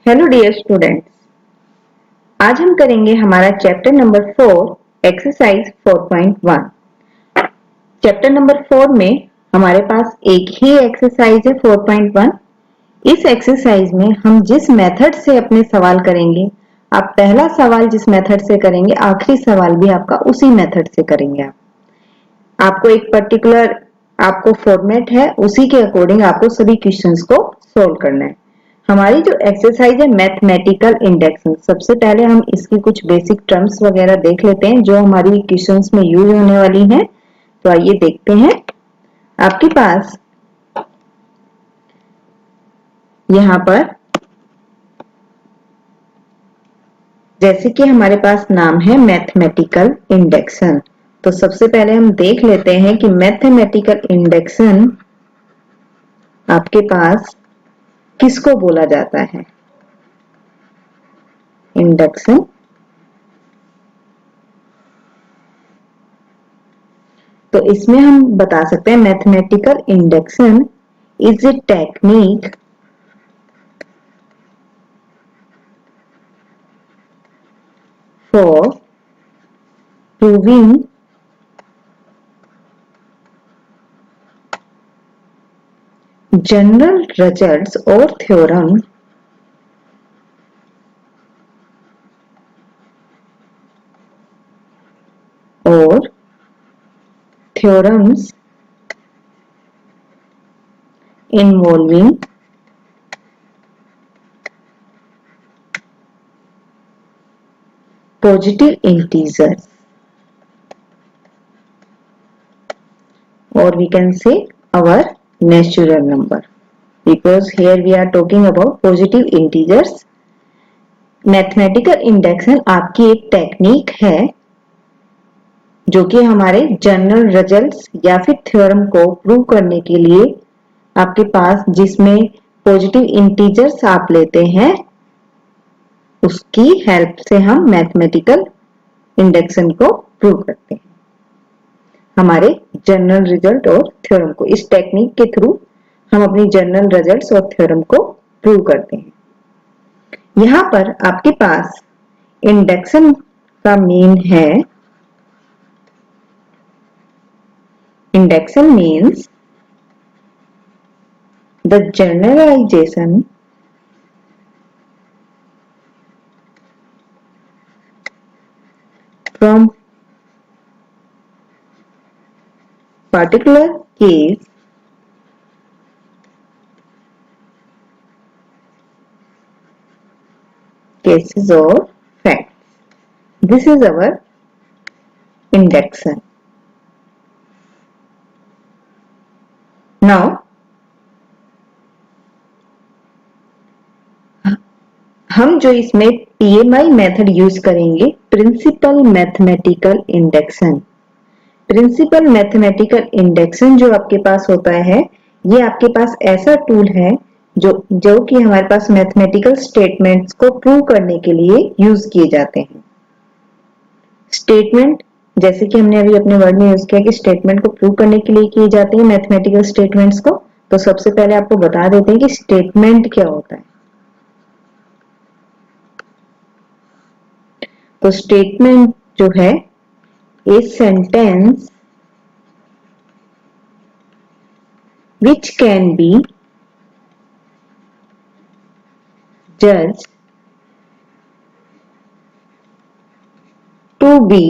Hello dear students, आज हम करेंगे हमारा chapter number 4 exercise 4.1। Chapter number 4 में हमारे पास एक ही एक्सरसाइज है 4.1। इस एक्सरसाइज में हम जिस मेथड से अपने सवाल करेंगे, आप पहला सवाल जिस मेथड से करेंगे आखिरी सवाल भी आपका उसी मेथड से करेंगे। आपको एक पर्टिकुलर आपको फॉर्मेट है, उसी के अकॉर्डिंग आपको सभी क्वेश्चंस को सोल्व करना है। हमारी जो एक्सरसाइज है मैथमेटिकल इंडेक्सेशन, सबसे पहले हम इसकी कुछ बेसिक टर्म्स वगैरह देख लेते हैं जो हमारी क्वेश्चंस में यूज होने वाली हैं। तो आइए देखते हैं। आपके पास यहाँ पर जैसे कि हमारे पास नाम है मैथमेटिकल इंडेक्सेशन, तो सबसे पहले हम देख लेते हैं कि मैथमेटिकल इंडेक्सेशन आपके पास किसको बोला जाता है। इंडेक्सेशन तो इसमें हम बता सकते हैं mathematical indexation is a technique for proving general results और थ्योरम और theorems involving positive integers, or we can say our natural number, because here we are talking about positive integers. Mathematical indexation आपकी एक technique है जो कि हमारे general results या फिर थ्योरम को प्रूव करने के लिए आपके पास जिसमें पॉजिटिव इंटीजर्स आप लेते हैं, उसकी हेल्प से हम मैथमेटिकल इंडेक्सेशन को प्रूव करते हैं हमारे जनरल रिजल्ट और थ्योरम को। इस टेक्निक के थ्रू हम अपनी जनरल रिजल्ट्स और थ्योरम को प्रूव करते हैं। यहां पर आपके पास इंडेक्सेशन का मीन है, indexation means the generalisation from particular cases or facts. This is our indexion. Now हम जो इसमें PMI मेथड यूज करेंगे, principle mathematical indexation. Principle mathematical indexation जो आपके पास होता है, ये आपके पास ऐसा टूल है जो कि हमारे पास मैथमेटिकल स्टेटमेंट्स को प्रूव करने के लिए यूज किए जाते हैं। स्टेटमेंट जैसे कि हमने अभी अपने वर्ड में यूज किया कि स्टेटमेंट को प्रूव करने के लिए किए जाते हैं मैथमेटिकल स्टेटमेंट्स को। तो सबसे पहले आपको बता देते हैं कि स्टेटमेंट क्या होता है। तो स्टेटमेंट जो है a sentence which can be judged to be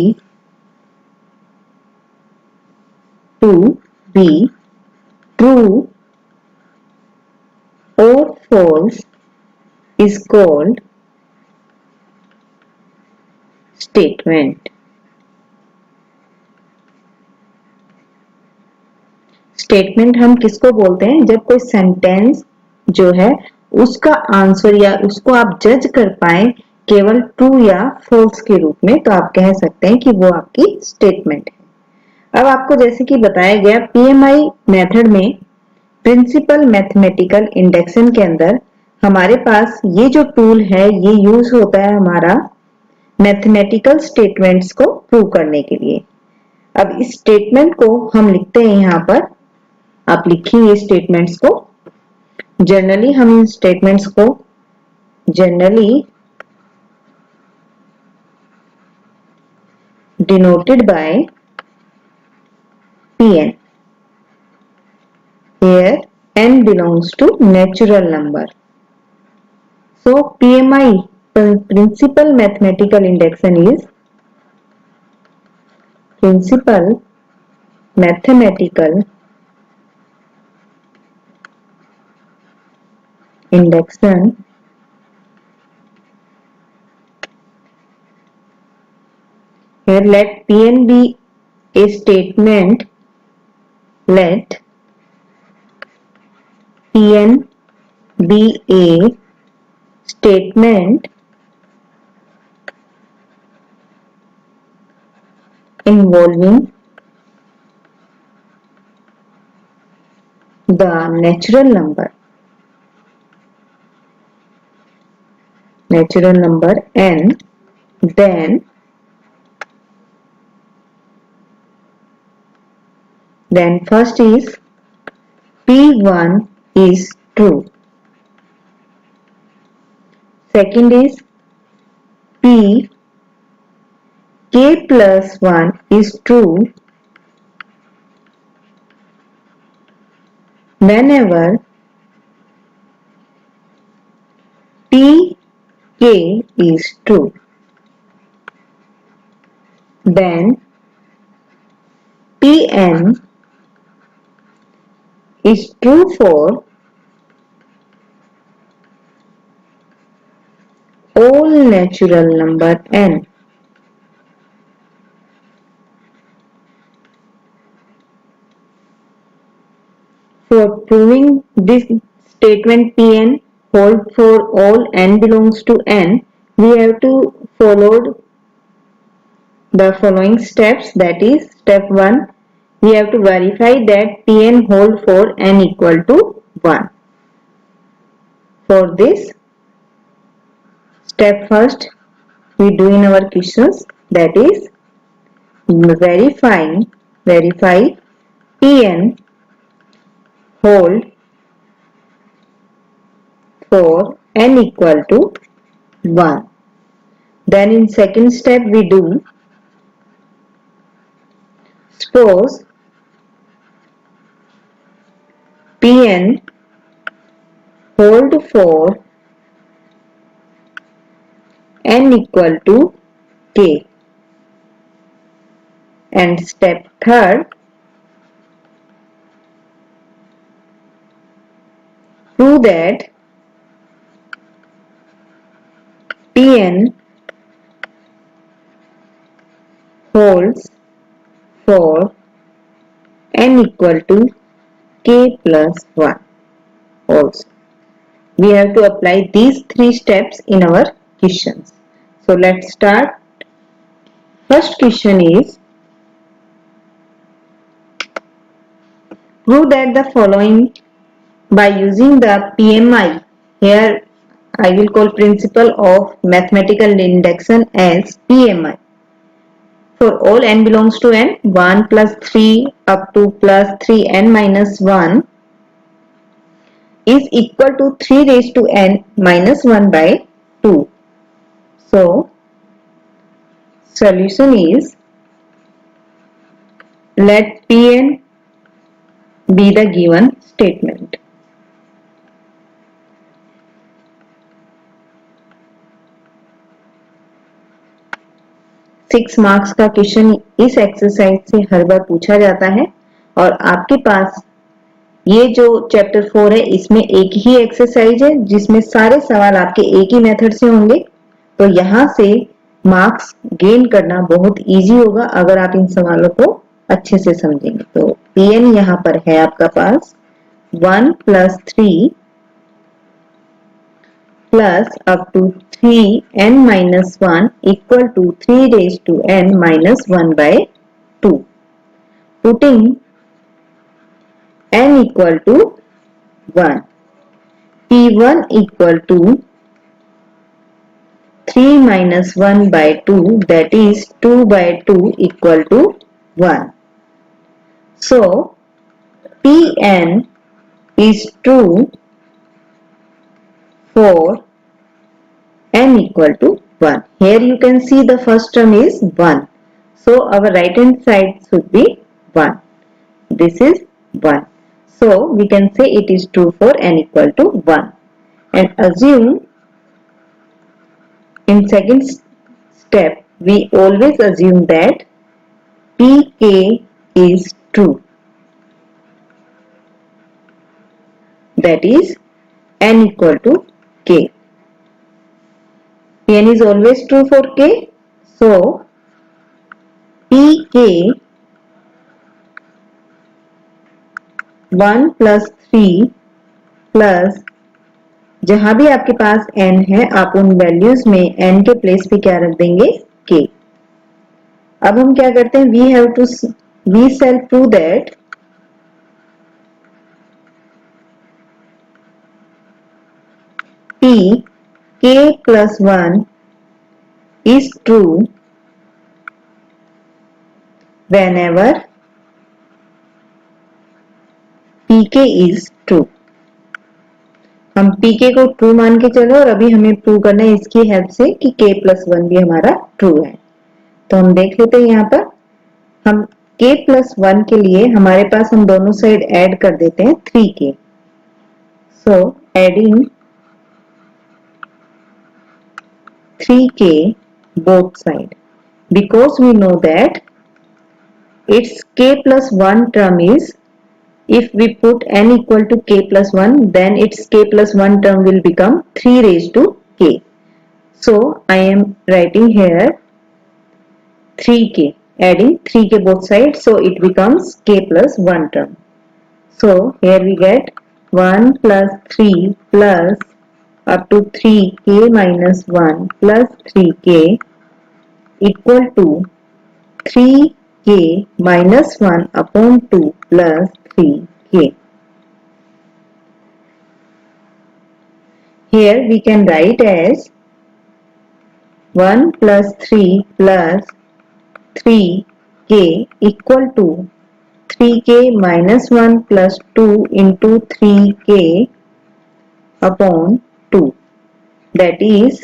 true or false is called statement. Statement हम किसको बोलते हैं? जब कोई सेंटेंस जो है उसका आंसर या उसको आप जज कर पाए केवल ट्रू या फॉल्स के रूप में, तो आप कह सकते हैं कि वो आपकी स्टेटमेंट है। अब आपको जैसे कि बताया गया पीएमआई मेथड में प्रिंसिपल मैथमेटिकल इंडेक्सेशन के अंदर हमारे पास ये जो टूल है ये यूज होता है हमारा मैथमेटिकल स्टेटमेंट्स को प्रूव करने के लिए। अब इस स्टेटमेंट को हम लिखते हैं, यहाँ पर आप लिखिए स्टेटमेंट्स को। जनरली हम इन स्टेटमेंट्स को generally denoted by Pn. Here n belongs to natural number. So PMI, principal mathematical induction, is principal mathematical induction here let Pn be a statement, let Pn be a statement involving the natural number n, then first is P1 is true, second is P k plus 1 is true whenever P k is true. Then Pn is true for all natural number n. For proving this statement Pn hold for all n belongs to n, we have to follow the following steps. That is, step 1, we have to verify that Pn hold for n equal to 1. For this step first we do in our questions, that is verify Pn hold for n equal to 1. Then in second step we do, suppose Pn hold for n equal to k. And step third, prove that Pn holds for n equal to k plus 1 also. We have to apply these three steps in our questions. So let's start. First question is, prove that the following by using the PMI. Here I will call principle of mathematical induction as PMI. For all n belongs to n, 1 plus 3 up to plus 3n minus 1 is equal to 3 raised to n minus 1 by 2. So, solution is, let Pn be the given statement. Six marks का question इस exercise से हर बार पूछा जाता है और आपके पास ये जो चैप्टर 4 है इसमें एक ही एक्सरसाइज है जिसमें सारे सवाल आपके एक ही मेथड से होंगे, तो यहां से मार्क्स गेन करना बहुत इजी होगा अगर आप इन सवालों को अच्छे से समझेंगे। तो Pn यहां पर है आपका पास 1 plus 3 plus up to 3n minus 1 equal to 3 raised to n minus 1 by 2. Putting n equal to 1. P1 equal to 3 minus 1 by 2, that is 2 by 2 equal to 1. So, Pn is true for n equal to 1. Here you can see the first term is 1. So our right hand side should be 1. This is 1. So we can say it is true for n equal to 1. And assume in second step we always assume that Pk is true. That is n equal to k. n is always true for k. So Pk 1 plus 3 plus जहां भी आपके पास n है आप उन values में n के place पे क्या रख देंगे k. अब हम क्या करते हैं we shall prove that p k plus 1 is true whenever pk is true. हम pk को ट्रू मान के चलो और अभी हमें प्रूव करना है इसकी हेल्प से कि k plus 1 भी हमारा ट्रू है. तो हम देख लेते हैं यहाँ पर हम k plus 1 के लिए हमारे पास हम दोनों साइड ऐड कर देते हैं 3k. So adding 3k both side because we know that its k plus 1 term is, if we put n equal to k plus 1 then its k plus 1 term will become 3 raised to k. So I am writing here 3k, adding 3k both sides, so it becomes k plus 1 term. So here we get 1 plus 3 plus up to 3k minus 1 plus 3k equal to 3k minus 1 upon 2 plus 3k. Here we can write as 1 plus 3 plus 3k equal to 3k minus 1 plus 2 into 3k upon 2. That is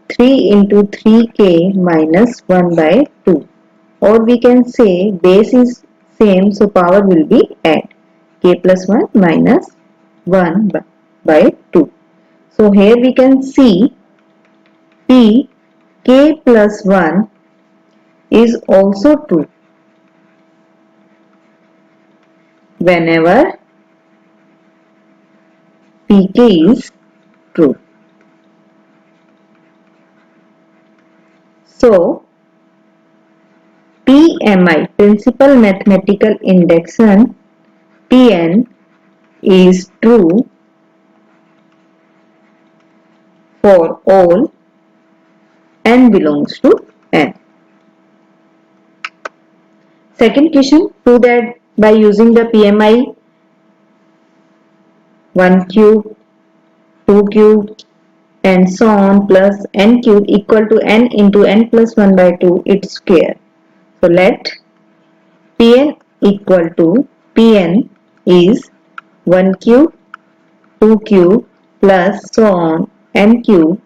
3 into 3k minus 1 by 2. Or we can say base is same, so power will be add k plus 1 minus 1 by 2. So here we can see p k plus 1 is also true whenever pk is true. So PMI, principal mathematical induction, Pn is true for all n belongs to n. Second question, prove that by using the PMI 1 cube, 2 cube and so on plus n cube equal to n into n plus 1 by 2 its square. So let Pn equal to Pn is 1 cube, 2 cube plus so on n cube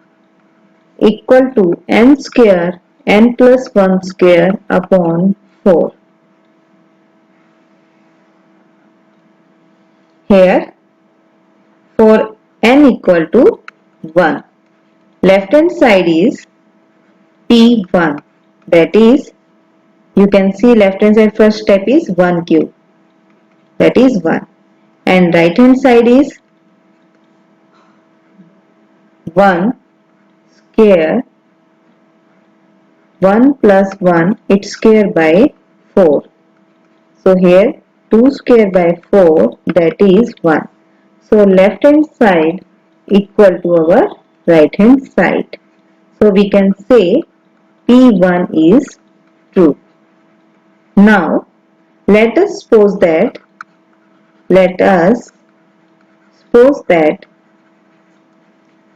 equal to n square n plus 1 square upon 4. Here for n equal to 1, left hand side is P1, that is you can see left hand side first step is 1 cube, that is 1, and right hand side is 1 square 1 plus 1 its square by 4. So here 2 square by 4, that is 1. So left hand side equal to our right hand side. So we can say P1 is true. Now let us suppose that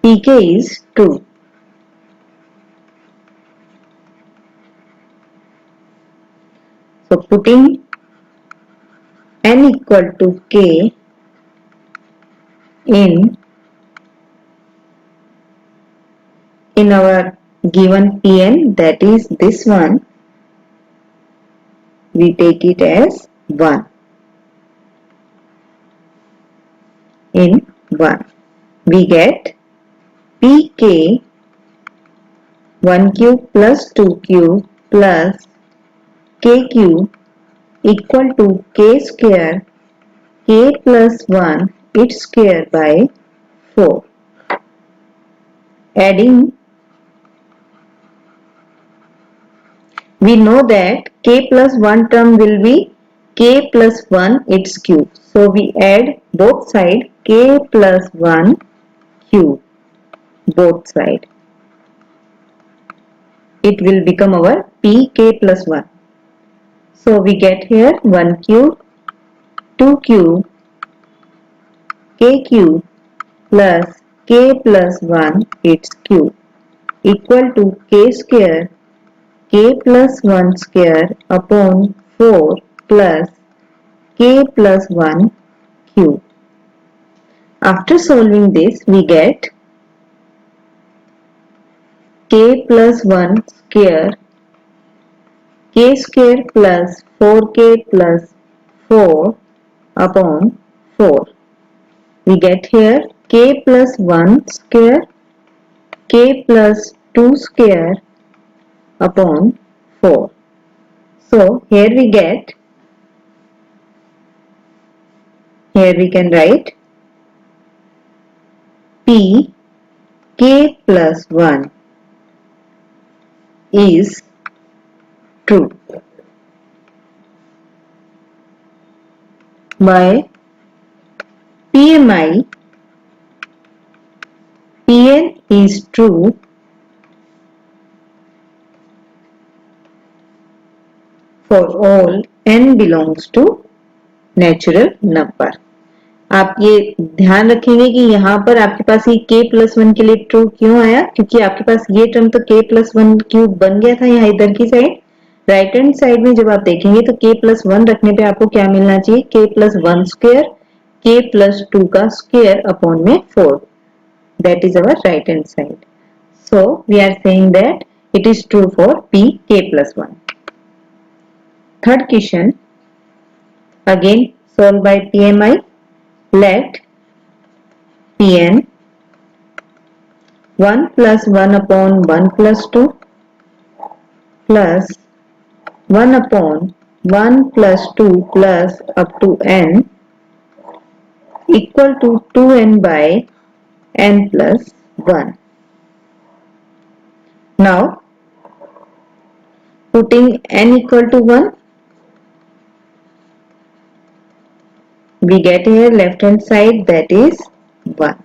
Pk is true. So putting n equal to k in in our given Pn, that is this one, we take it as 1 in 1. We get Pk 1 cube plus 2 cube plus k cube equal to k square k plus 1 its square by 4. Adding, we know that k plus 1 term will be k plus 1 its cube. So we add both side k plus 1 cube, both side. It will become our pk plus 1. So we get here 1 cube, 2 cube, k cube plus k plus 1 its cube equal to k square k plus 1 square upon 4 plus k plus 1 cube. After solving this, we get k plus 1 square plus 4k plus 4 upon 4. We get here k plus 1 square k plus 2 square upon 4. So here we can write p k plus 1 is true. By PMI, Pn is true for all n belongs to natural number. आप ये ध्यान रखेंगे कि यहाँ पर आपके पास ये k plus 1 के लिए ट्रू क्यों आया, क्योंकि आपके पास ये टर्म तो k प्लस 1 क्यूब बन गया था यहाँ इधर की साइड. राइट हैंड साइड में जब आप देखेंगे तो k प्लस 1 रखने पे आपको क्या मिलना चाहिए, k plus 1 square k plus 2 का स्क्वायर अपॉन में 4. That is our right hand side. So we are saying that it is true for p k plus 1. Third question, again solved by PMI. Let Pn 1 plus 1 upon 1 plus 2 plus 1 upon 1 plus 2 plus up to n equal to 2n by n plus 1. Now putting n equal to 1, we get here left hand side that is 1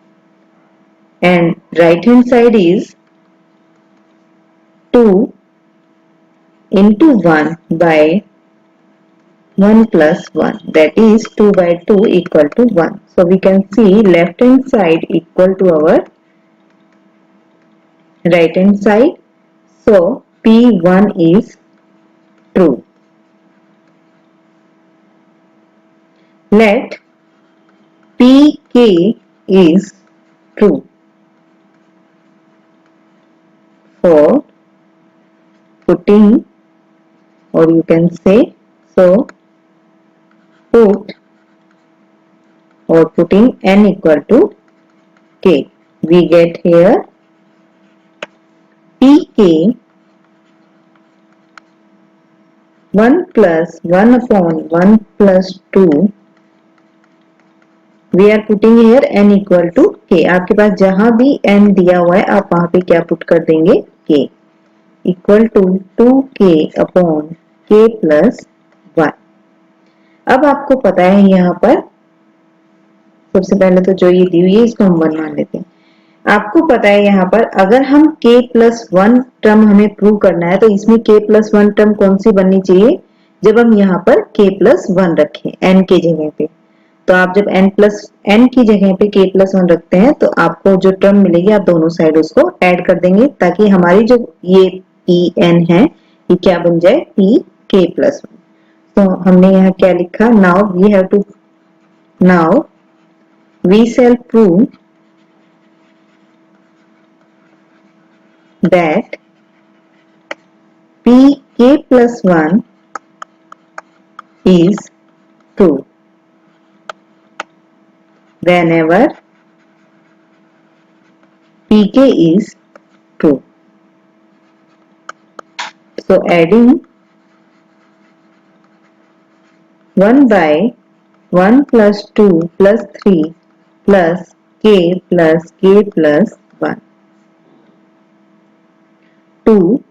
and right hand side is 2 into 1 by 1 plus 1, that is 2 by 2 equal to 1. So we can see left hand side equal to our right hand side. So P1 is true. Let Pk is true for putting, or you can say, so put or putting n equal to k. We get here Pk 1 plus 1 upon 1 plus 2. We are putting here n equal to k. आपके पास जहां भी n दिया हुआ है आप वहां पे क्या पुट कर देंगे, k equal to 2k upon k plus 1. अब आपको पता है यहाँ पर सबसे पहले तो जो ये दी हुई है इसको हम 1 मान लेते हैं. आपको पता है यहाँ पर अगर हम k प्लस 1 टर्म हमें प्रूव करना है तो इसमें k प्लस 1 टर्म कौन सी बननी चाहिए, जब हम यहाँ पर k प्लस 1 रखें n के जगह पे. तो आप जब n की जगह पे k प्लस 1 रखते हैं तो आपको जो टर्म मिलेगी आप दोनों साइड उसको ऐड कर देंगे ताकि हमारी जो ये Pn है ये क्या बन जाए, Pk प्लस 1. तो हमने यहाँ क्या लिखा, now we shall prove that pk plus 1 is true whenever pk is true. So adding 1 by 1 plus 2 plus 3 plus k plus 1 to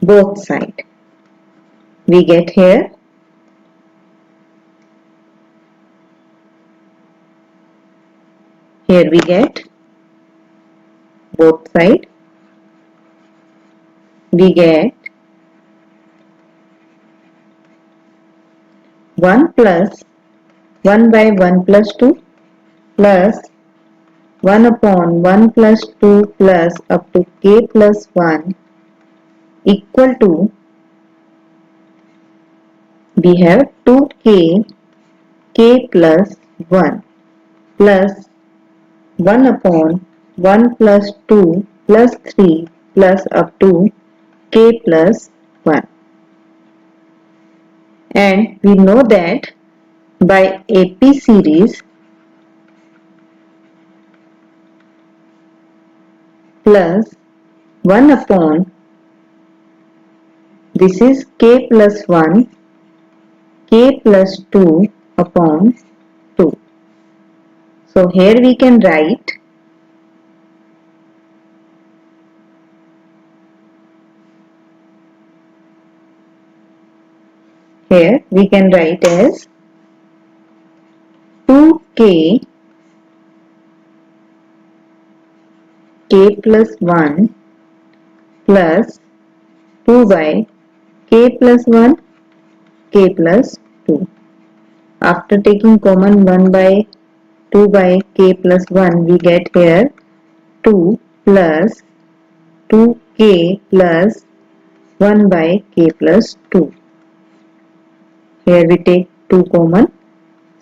both sides. We get here we get both sides. We get 1 plus 1 by 1 plus 2 plus 1 upon 1 plus 2 plus up to k plus 1 equal to, we have 2k k plus 1 plus 1 upon 1 plus 2 plus 3 plus up to k plus 1. And we know that by AP series plus 1 upon, this is k plus 1, k plus 2 upon 2. So here we can write as 2k k plus 1 plus 2 by k plus 1 k plus 2. After taking common 1 by 2 by k plus 1, we get here 2 plus 2k plus 1 by k plus 2. Here we take 2 common.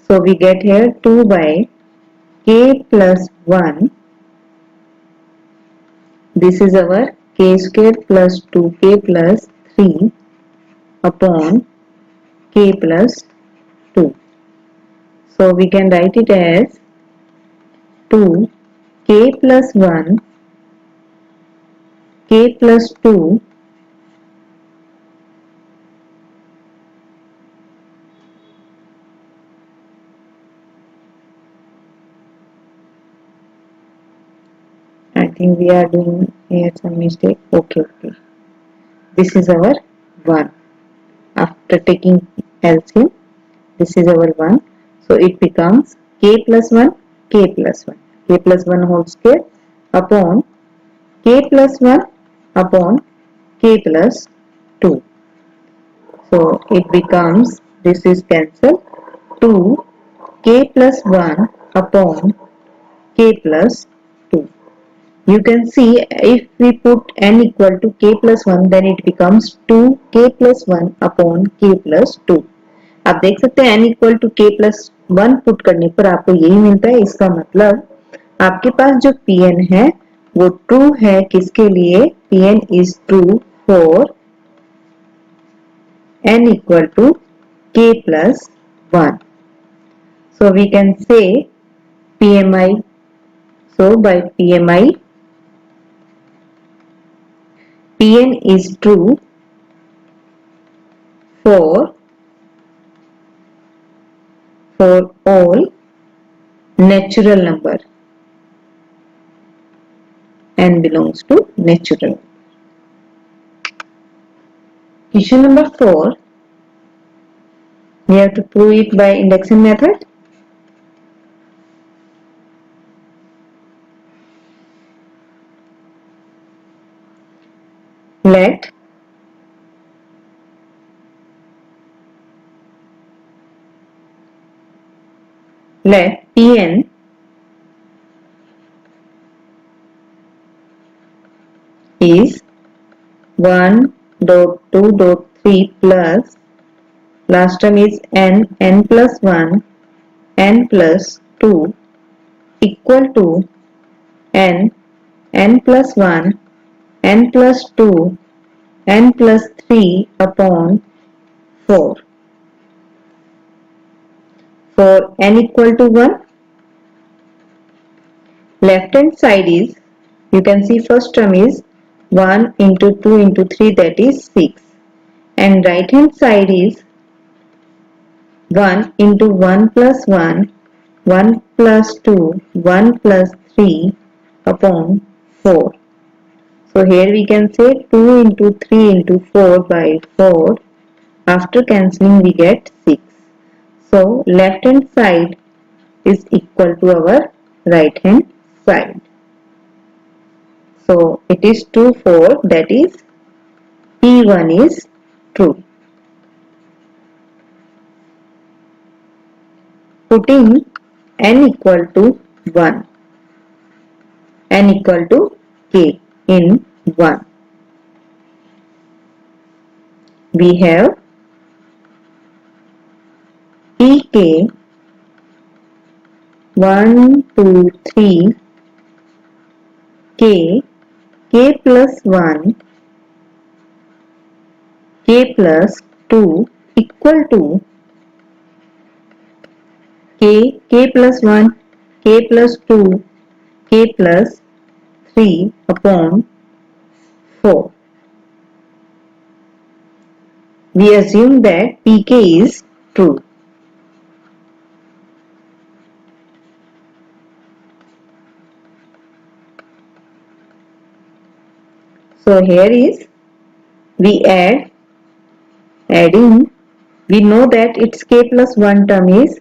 So we get here 2 by k plus 1. This is our k square plus 2k plus 3 upon k plus 2. So we can write it as 2 k plus 1 k plus 2 I think we are doing here some mistake. Okay. This is our 1. After taking LCM, this is our 1. So it becomes k plus 1 k plus 1 k plus 1 whole square upon k plus 1 upon k plus 2. So it becomes, this is cancelled, 2 k plus 1 upon k plus 2. You can see if we put n equal to k plus 1 then it becomes 2k plus 1 upon k plus 2. आप देख सकते हैं n equal to k plus 1 put करने पर आपको यही मिलता है. इसका मतलब आपके पास जो Pn है वो ट्रू है. किसके लिए? Pn is true for n equal to k plus 1. So we can say PMI. So by PMI, Pn is true for all natural number. N belongs to natural. Question number 4. We have to prove it by induction method. Let Pn is 1 dot 2 dot 3 plus last term is n plus 1 n plus 2 equal to n plus 1 n plus 2 n plus 3 upon 4. For n equal to 1, left hand side is, you can see first term is 1 into 2 into 3, that is 6, and right hand side is 1 into 1 plus 1, 1 plus 2, 1 plus 3 upon 4. So here we can say 2 into 3 into 4 by 4. After cancelling we get 6. So left hand side is equal to our right hand side. So it is 2, 4, that is P1 is true. Putting n equal to 1, n equal to k in 1. We have pk 1, 2, 3 k plus 1, k plus 2 equal to k plus 1, k plus 2, k plus 3 upon 4. We assume that pk is true. So here is, we adding, we know that its k plus 1 term is,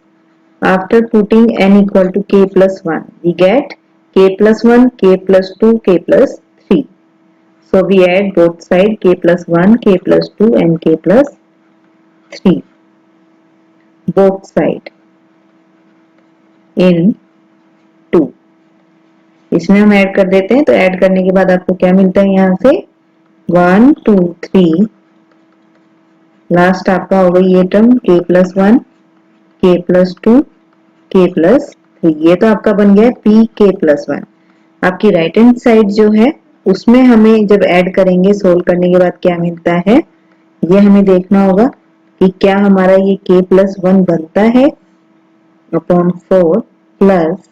after putting n equal to k plus 1, we get k plus 1, k plus 2, k plus 3. So we add both sides, k plus 1, k plus 2 and k plus 3. Both side in 2. इसमें हम add कर देते हैं, तो add करने के बाद आपको क्या मिलता है यहाँ से 1, 2, 3, लास्ट आपका होगा ये term k plus 1, k plus 2, k plus 3. ये तो आपका बन गया pk plus 1. आपकी राइट हैंड साइड जो है उसमें हमें जब ऐड करेंगे, सोल्व करने के बाद क्या मिलता है ये हमें देखना होगा कि क्या हमारा ये k plus 1 बनता है upon 4 plus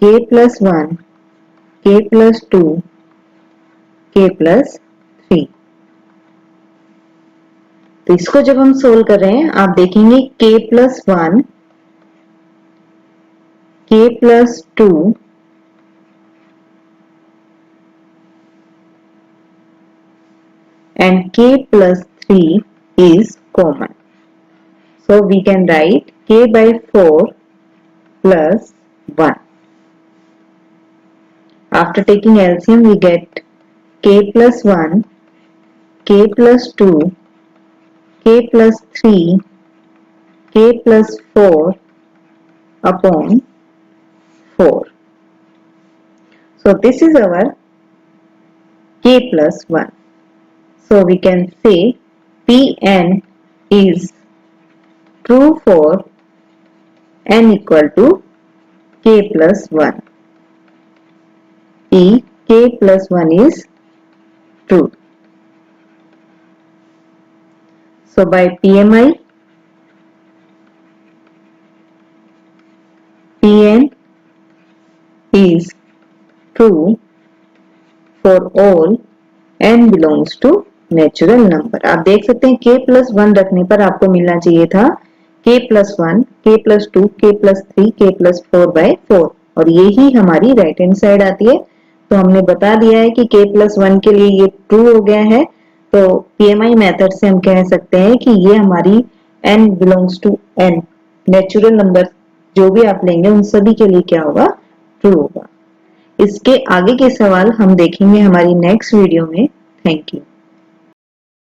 k plus 1, k plus 2, k plus 3. तो इसको जब हम सोल्व कर रहे हैं आप देखेंगे k plus 1, k plus 2 and k plus 3 is common. So we can write k by 4 plus 1. After taking LCM we get k plus 1, k plus 2, k plus 3, k plus 4 upon 4. So this is our k plus 1. So we can say Pn is true for n equal to k plus 1. K plus 1 is true. So by PMI, Pn is true for all n belongs to natural number. आप देख सकते हैं k plus 1 रखने पर आपको मिलना चाहिए था k plus 1, k plus 2, k plus 3, k plus 4 by 4 और ये ही हमारी राइट हैंड साइड आती है. तो हमने बता दिया है कि k plus 1 के लिए ये ट्रू हो गया है. तो PMI मेथड से हम कह सकते हैं कि ये हमारी n belongs to n natural number जो भी आप लेंगे उन सभी के लिए क्या होगा, ट्रू होगा. इसके आगे के सवाल हम देखेंगे हमारी नेक्स्ट वीडियो में. Thank you.